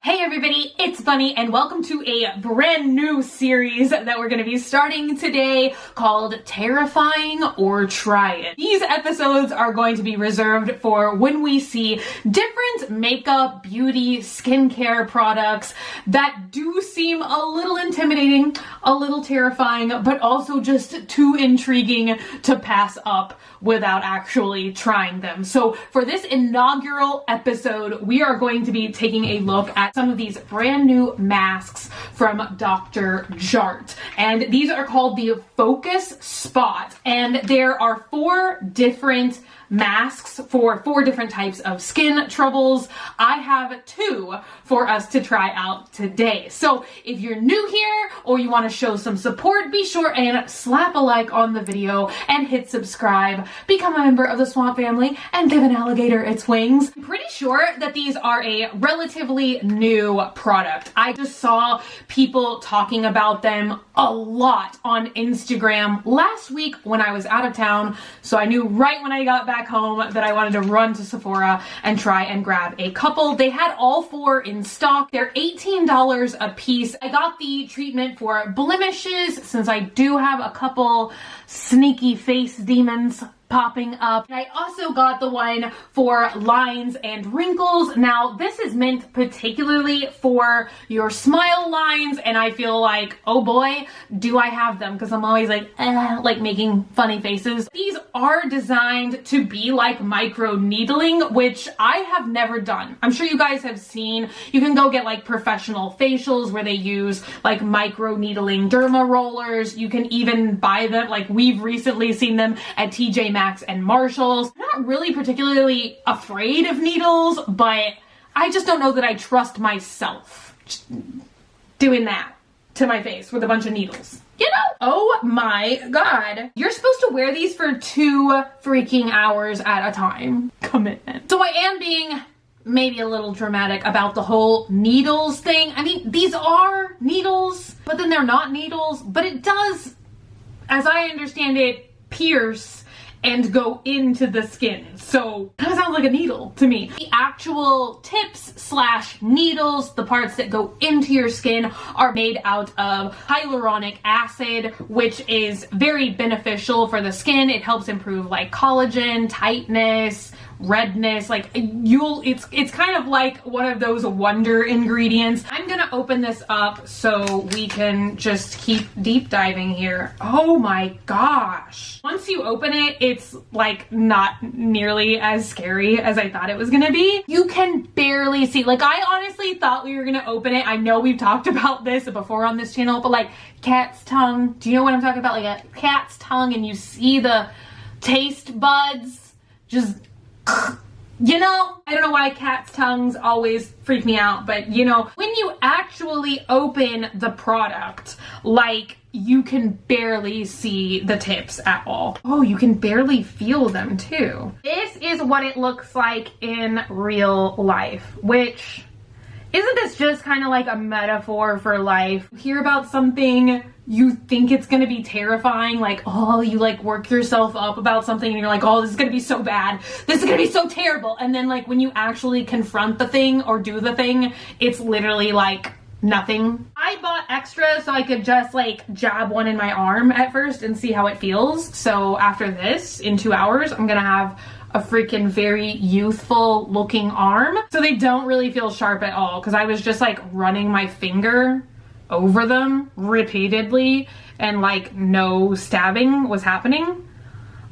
Hey everybody, it's Bunny and welcome to a brand new series that we're going to be starting today called Terrifying or Try It. These episodes are going to be reserved for when we see different makeup, beauty, skincare products that do seem a little intimidating, a little terrifying, but also just too intriguing to pass up without actually trying them. So for this inaugural episode, we are going to be taking a look at some of these brand new masks from Dr. Jart. And these are called the FocusSpot. And there are 4 different masks for 4 different types of skin troubles. I have 2 for us to try out today. So if you're new here or you want to show some support, be sure and slap a like on the video and hit subscribe, become a member of the Swamp family, and give an alligator its wings. I'm pretty sure that these are a relatively new product. I just saw people talking about them a lot on Instagram last week when I was out of town, so I knew right when I got back home that I wanted to run to Sephora and try and grab a couple. They had all 4 in stock. They're $18 a piece. I got the treatment for blemishes since I do have a couple sneaky face demons popping up. And I also got the one for lines and wrinkles. Now, this is meant particularly for your smile lines, and I feel like, oh boy, do I have them, because I'm always like making funny faces. These are designed to be like micro needling, which I have never done. I'm sure you guys have seen, you can go get like professional facials where they use like micro needling derma rollers. You can even buy them, like we've recently seen them at TJ Maxx and Marshalls. I'm not really particularly afraid of needles, but I just don't know that I trust myself doing that to my face with a bunch of needles. You know? Oh my god. You're supposed to wear these for 2 freaking hours at a time. Commitment. So I am being maybe a little dramatic about the whole needles thing. I mean, these are needles, but then they're not needles, but it does, as I understand it, pierce and go into the skin. So kind of sounds like a needle to me. The actual tips / needles, the parts that go into your skin, are made out of hyaluronic acid, which is very beneficial for the skin. It helps improve like collagen, tightness, redness, like it's kind of like one of those wonder ingredients. I'm gonna open this up so we can just keep deep diving here. Oh my gosh. Once you open it, it's like not nearly as scary as I thought it was gonna be. You can barely see, like I honestly thought we were gonna open it. I know we've talked about this before on this channel, but like cat's tongue, do you know what I'm talking about? Like a cat's tongue, and you see the taste buds just, you know, I don't know why cat's tongues always freak me out, but you know, when you actually open the product, like you can barely see the tips at all. Oh, you can barely feel them too. This is what it looks like in real life, which, isn't this just kind of like a metaphor for life? You hear about something, you think it's gonna be terrifying, like, oh, you like work yourself up about something and you're like, oh, this is gonna be so bad, this is gonna be so terrible, and then like when you actually confront the thing or do the thing, it's literally like nothing. I bought extra so I could just like jab one in my arm at first and see how it feels. So after this, in 2 hours, I'm gonna have a freaking very youthful looking arm. So they don't really feel sharp at all, because I was just like running my finger over them repeatedly and like no stabbing was happening.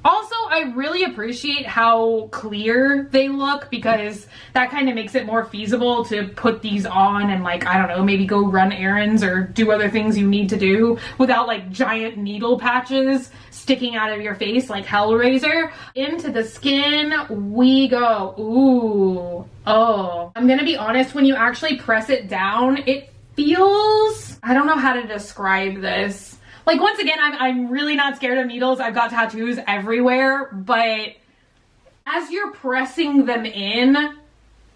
Also, I really appreciate how clear they look, because that kind of makes it more feasible to put these on and like, I don't know, maybe go run errands or do other things you need to do without like giant needle patches sticking out of your face like Hellraiser. Into the skin we go. Ooh. Oh. I'm gonna be honest, when you actually press it down, it feels, I don't know how to describe this. Like, once again, I'm really not scared of needles. I've got tattoos everywhere, but as you're pressing them in,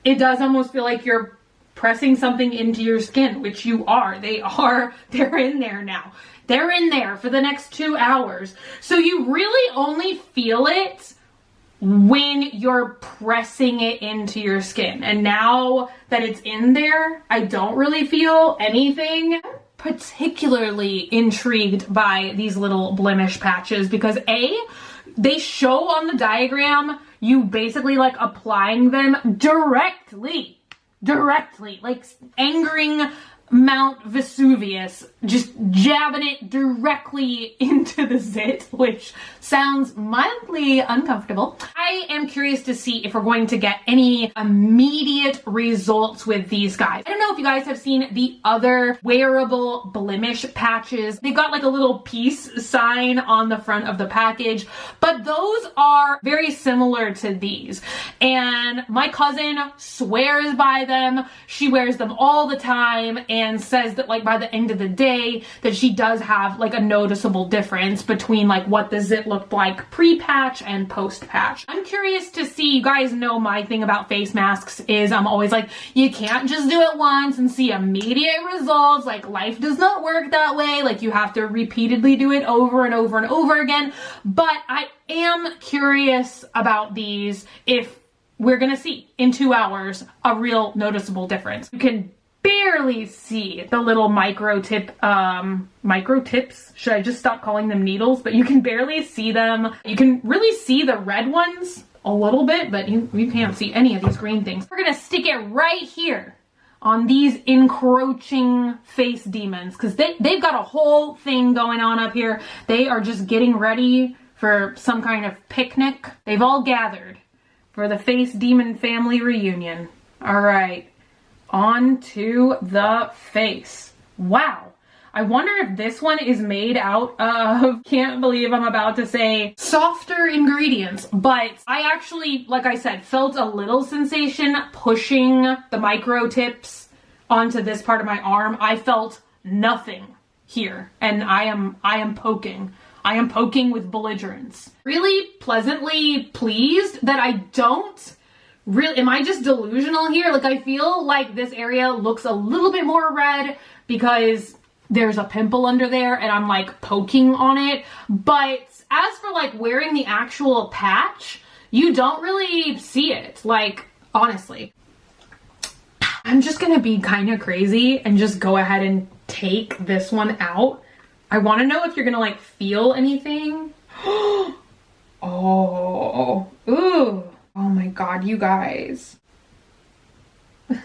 it does almost feel like you're pressing something into your skin, which you are. They're in there now. They're in there for the next 2 hours. So you really only feel it when you're pressing it into your skin. And now that it's in there, I don't really feel anything. I'm particularly intrigued by these little blemish patches because they show on the diagram you basically like applying them directly, like angering Mount Vesuvius, just jabbing it directly into the zit, which sounds mildly uncomfortable. I am curious to see if we're going to get any immediate results with these guys. I don't know if you guys have seen the other wearable blemish patches. They've got like a little peace sign on the front of the package, but those are very similar to these. And my cousin swears by them. She wears them all the time and says that like by the end of the day that she does have like a noticeable difference between like what the zit looked like pre-patch and post-patch. I'm curious to see, you guys know my thing about face masks is I'm always like, you can't just do it once and see immediate results. Like life does not work that way. Like you have to repeatedly do it over and over and over again. But I am curious about these if we're gonna see in 2 hours a real noticeable difference. You can barely see the little micro tips. Should I just stop calling them needles? But you can barely see them. You can really see the red ones a little bit, but you can't see any of these green things. We're gonna stick it right here on these encroaching face demons because they've got a whole thing going on up here. They are just getting ready for some kind of picnic. They've all gathered for the face demon family reunion. All right. On to the face. Wow. I wonder if this one is made out of, can't believe I'm about to say softer ingredients, but I actually, like I said, felt a little sensation pushing the micro tips onto this part of my arm. I felt nothing here, and I am poking. I am poking with belligerence. Really pleasantly pleased that I don't really, am I just delusional here? Like I feel like this area looks a little bit more red because there's a pimple under there and I'm like poking on it. But as for like wearing the actual patch, you don't really see it. Like honestly, I'm just gonna be kind of crazy and just go ahead and take this one out. I want to know if you're gonna like feel anything. Oh, ooh. Oh my God, you guys. Am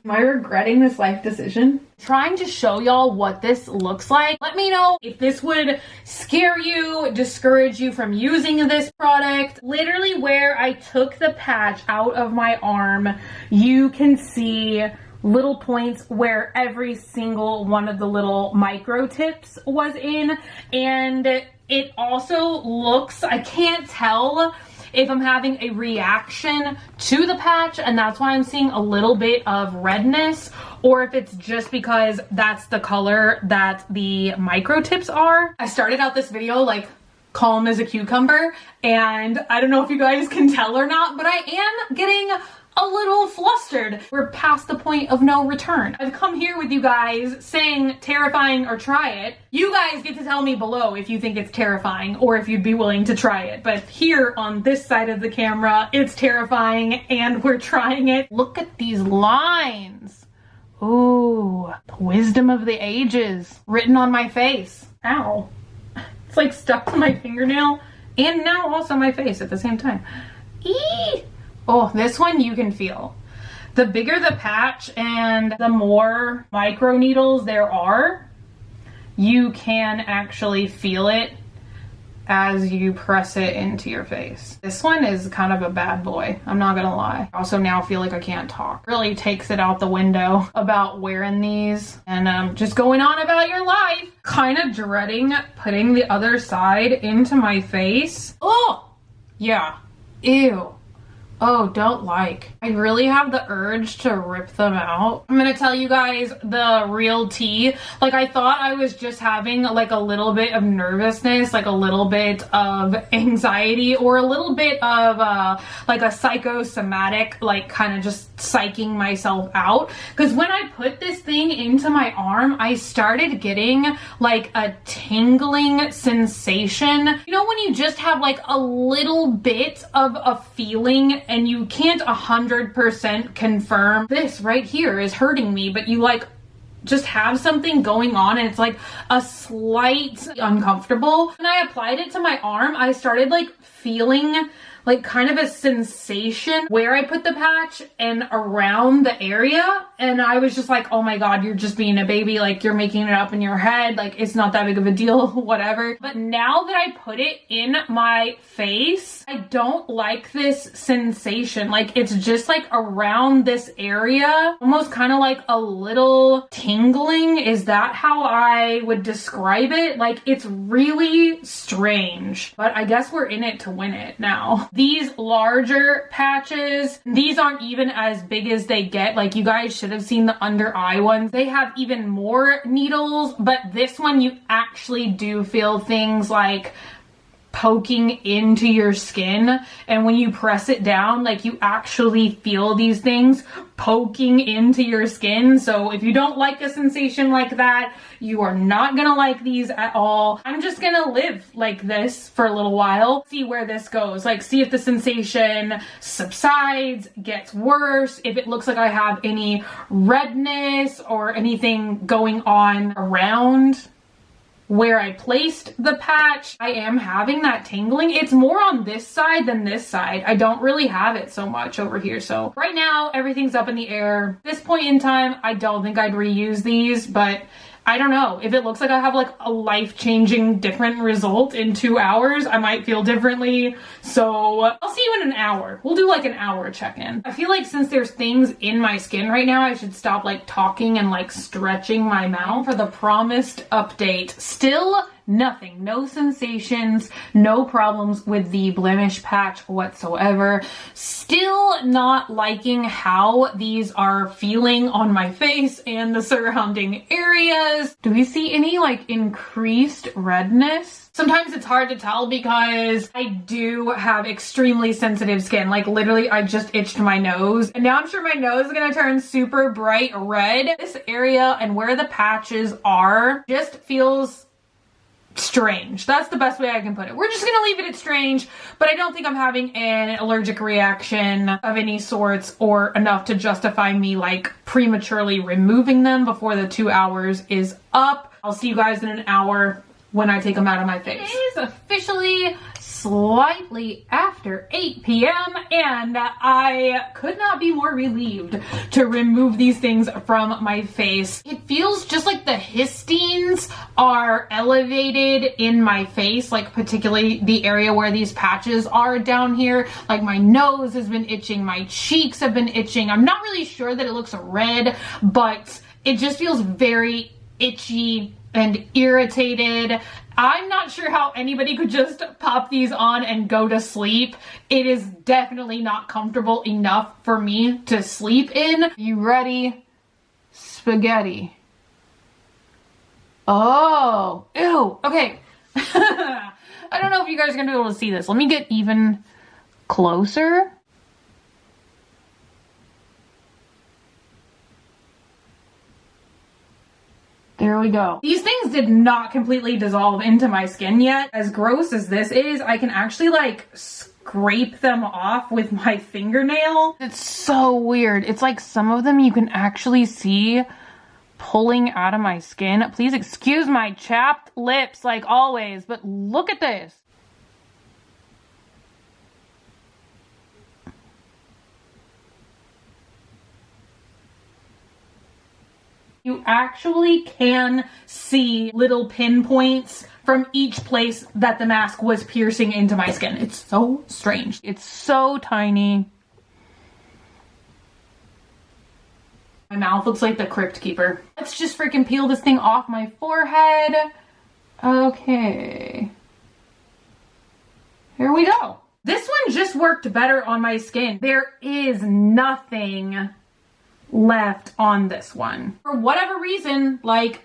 I regretting this life decision? Trying to show y'all what this looks like. Let me know if this would scare you, discourage you from using this product. Literally where I took the patch out of my arm, you can see little points where every single one of the little micro tips was in. And it also looks, I can't tell if I'm having a reaction to the patch and that's why I'm seeing a little bit of redness, or if it's just because that's the color that the micro tips are. I started out this video like calm as a cucumber, and I don't know if you guys can tell or not, but I am getting a little flustered. We're past the point of no return. I've come here with you guys saying terrifying or try it. You guys get to tell me below if you think it's terrifying or if you'd be willing to try it. But here on this side of the camera, it's terrifying and we're trying it. Look at these lines. Ooh, the wisdom of the ages written on my face. Ow. It's like stuck to my fingernail and now also my face at the same time. Eee! Oh, this one you can feel. The bigger the patch and the more micro needles there are, you can actually feel it as you press it into your face. This one is kind of a bad boy, I'm not gonna lie. I also now feel like I can't talk. Really takes it out the window about wearing these and just going on about your life. Kind of dreading putting the other side into my face. Oh, yeah, ew. Oh, don't like. I really have the urge to rip them out. I'm gonna tell you guys the real tea. Like, I thought I was just having like a little bit of nervousness, like a little bit of anxiety, or a little bit of like a psychosomatic, like kind of just psyching myself out. Because when I put this thing into my arm, I started getting like a tingling sensation. You know, when you just have like a little bit of a feeling and you can't 100% confirm this right here is hurting me, but you like just have something going on and it's like a slight uncomfortable. When I applied it to my arm, I started like feeling like kind of a sensation where I put the patch and around the area, and I was just like, oh my god, you're just being a baby, like you're making it up in your head, like it's not that big of a deal, whatever. But now that I put it in my face, I don't like this sensation. Like, it's just like around this area, almost kind of like a little tingling. Is that how I would describe it? Like, it's really strange, but I guess we're in it to win it now. These larger patches, these aren't even as big as they get. Like, you guys should have seen the under eye ones. They have even more needles, but this one you actually do feel things like poking into your skin, and when you press it down, like you actually feel these things poking into your skin. So if you don't like a sensation like that, you are not gonna like these at all. I'm just gonna live like this for a little while, see where this goes, like see if the sensation subsides, gets worse, if it looks like I have any redness or anything going on around where I placed the patch. I am having that tingling. It's more on this side than this side. I don't really have it so much over here. So right now, everything's up in the air. At this point in time, I don't think I'd reuse these, but I don't know. If it looks like I have like a life-changing different result in 2 hours, I might feel differently. So I'll see you in an hour. We'll do like an hour check-in. I feel like since there's things in my skin right now, I should stop like talking and like stretching my mouth for the promised update. Still nothing, no sensations, no problems with the blemish patch whatsoever. Still not liking how these are feeling on my face and the surrounding areas. Do we see any like increased redness? Sometimes it's hard to tell because I do have extremely sensitive skin. Like literally I just itched my nose and now I'm sure my nose is gonna turn super bright red. This area and where the patches are just feels strange. That's the best way I can put it. We're just gonna leave it at strange, but I don't think I'm having an allergic reaction of any sorts or enough to justify me like prematurely removing them before the 2 hours is up. I'll see you guys in an hour when I take them out of my face. It is officially slightly after 8 p.m. and I could not be more relieved to remove these things from my face. It feels just like the histines are elevated in my face, like particularly the area where these patches are down here. Like my nose has been itching, my cheeks have been itching. I'm not really sure that it looks red, but it just feels very itchy and irritated. I'm not sure how anybody could just pop these on and go to sleep. It is definitely not comfortable enough for me to sleep in. You ready? Spaghetti. Oh, ew, okay. I don't know if you guys are gonna be able to see this. Let me get even closer. There we go. These things did not completely dissolve into my skin yet. As gross as this is, I can actually like scrape them off with my fingernail. It's so weird. It's like some of them you can actually see pulling out of my skin. Please excuse my chapped lips like always, but look at this. You actually can see little pinpoints from each place that the mask was piercing into my skin. It's so strange. It's so tiny. My mouth looks like the Crypt Keeper. Let's just freaking peel this thing off my forehead. Okay. Here we go. This one just worked better on my skin. There is nothing left on this one. For whatever reason, like,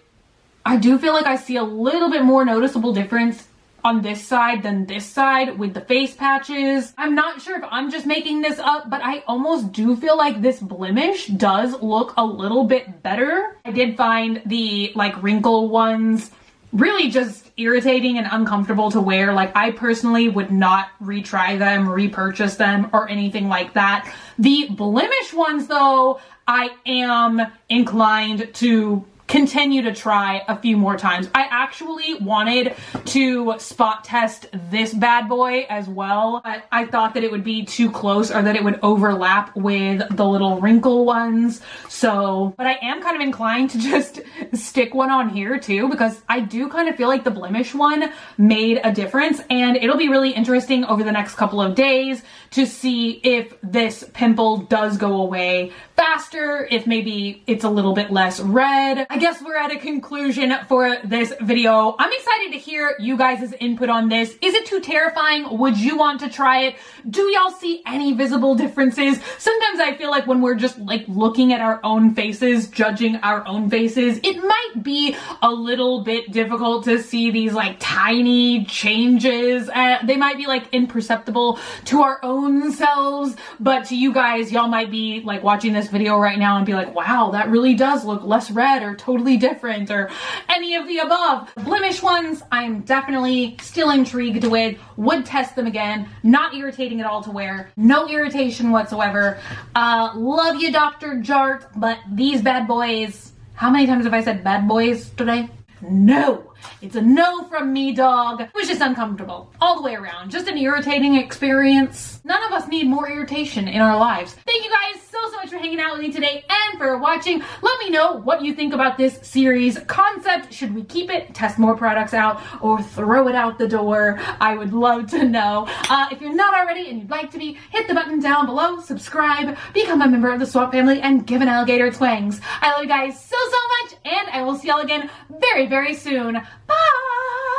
I do feel like I see a little bit more noticeable difference on this side than this side with the face patches. I'm not sure if I'm just making this up, but I almost do feel like this blemish does look a little bit better. I did find the like wrinkle ones really just irritating and uncomfortable to wear. Like, I personally would not retry them, repurchase them, or anything like that. The blemish ones though, I am inclined to continue to try a few more times. I actually wanted to spot test this bad boy as well, but I thought that it would be too close or that it would overlap with the little wrinkle ones. So, but I am kind of inclined to just stick one on here too, because I do kind of feel like the blemish one made a difference, and it'll be really interesting over the next couple of days to see if this pimple does go away faster, if maybe it's a little bit less red. I guess we're at a conclusion for this video. I'm excited to hear you guys' input on this. Is it too terrifying? Would you want to try it? Do y'all see any visible differences? Sometimes I feel like when we're just like looking at our own faces, judging our own faces, it might be a little bit difficult to see these like tiny changes. They might be like imperceptible to our own selves, but to you guys, y'all might be like watching this video right now and be like, wow, that really does look less red or totally different or any of the above. Blemish ones, I'm definitely still intrigued with, would test them again, not irritating at all to wear, no irritation whatsoever. Love you, Dr. Jart, but these bad boys, how many times have I said bad boys today? No. It's a no from me, dog. It was just uncomfortable all the way around. Just an irritating experience. None of us need more irritation in our lives. Thank you guys so much for hanging out with me today and for watching. Let me know what you think about this series concept. Should we keep it, test more products out, or throw it out the door? I would love to know. If you're not already and you'd like to be, hit the button down below, subscribe, become a member of the Swamp family, and give an alligator its wings. I love you guys so much, and I will see y'all again very, very soon. Bye!